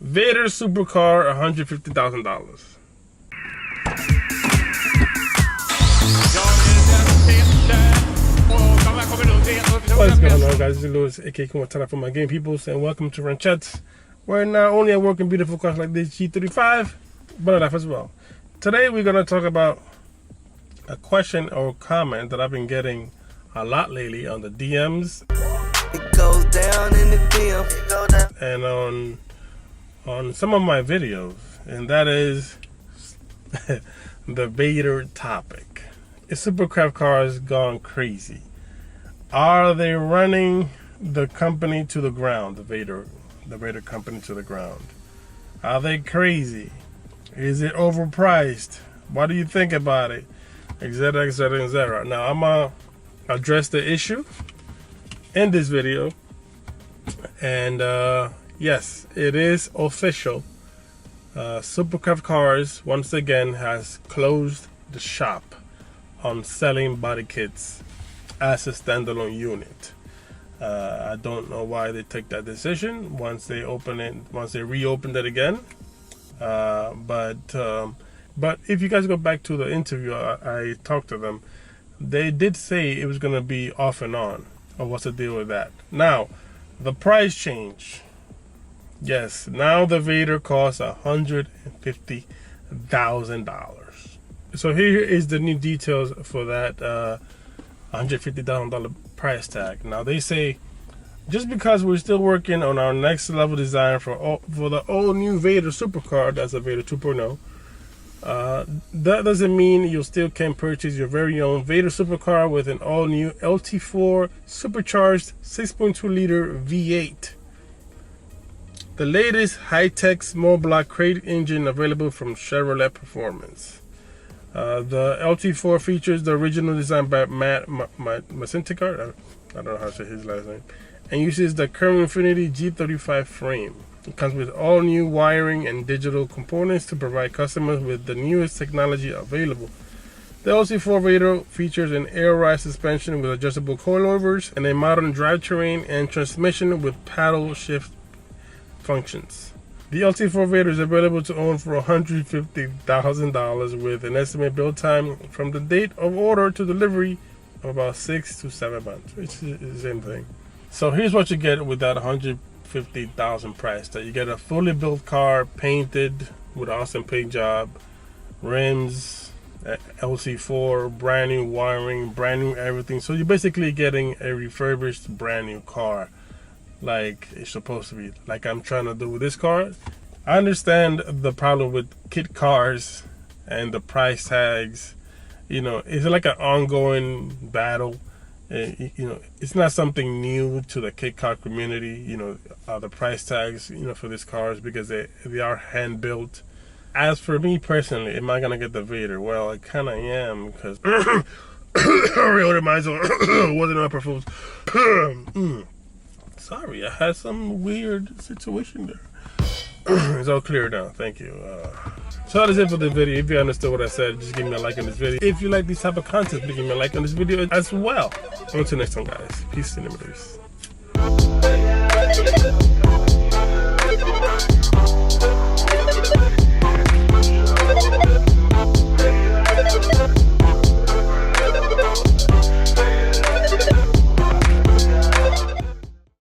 Vaydor supercar, $150,000. What's going on, guys? This is Louis, aka Kumatana for my game peoples, and welcome to Wrenchettes, where not only I work in beautiful cars like this G35, but I laugh as well. Today we're going to talk about a question or comment that I've been getting a lot lately on the DMs. It goes down in the DM. It goes down. And on some of my videos, and that is the Vaydor topic. Is supercraft cars gone crazy? Are they running the company to the ground, the Vaydor company to the ground? Are they crazy? Is it overpriced? What do you think about it? Etc, etc, etc. Now I'm gonna address the issue in this video, and yes, it is official. Supercraft Cars once again has closed the shop on selling body kits as a standalone unit. I don't know why they took that decision once they reopened it again. But if you guys go back to the interview, I talked to them. They did say it was going to be off and on. Or what's the deal with that? Now, the price change. Yes, now the Vaydor costs $150,000. So here is the new details for that $150,000 price tag. Now they say, just because we're still working on our next level design for the all new Vaydor supercar, that's a Vaydor 2.0, that doesn't mean you still can purchase your very own Vaydor supercar with an all new LT4 supercharged 6.2 liter V8. The latest high-tech small block crate engine available from Chevrolet Performance. The LT4 features the original design by Matt Macintyre, I don't know how to say his last name, and uses the current Infinity G35 frame. It comes with all new wiring and digital components to provide customers with the newest technology available. The LT4 Vaydor features an air ride suspension with adjustable coilovers and a modern drivetrain and transmission with paddle shift functions. The LT4 Vaydor is available to own for $150,000 with an estimated build time from the date of order to delivery of about 6 to 7 months, which is the same thing. So here's what you get with that $150,000 price. That you get a fully built car, painted with an awesome paint job, rims, LT4, brand new wiring, brand new everything. So you're basically getting a refurbished brand new car, like it's supposed to be, like I'm trying to do with this car. I understand the problem with kit cars and the price tags. You know, it's like an ongoing battle. You know, it's not something new to the kit car community. You know, the price tags, you know, for these cars, because they are hand built. As for me personally, am I gonna get the Vaydor? Well, I kind of am, because I reordered mine, so wasn't on purpose. Sorry, I had some weird situation there. It's all clear now. Thank you. So that is it for the video. If you understood what I said, just give me a like on this video. If you like this type of content, please give me a like on this video as well. Until next time, guys. Peace and liberties.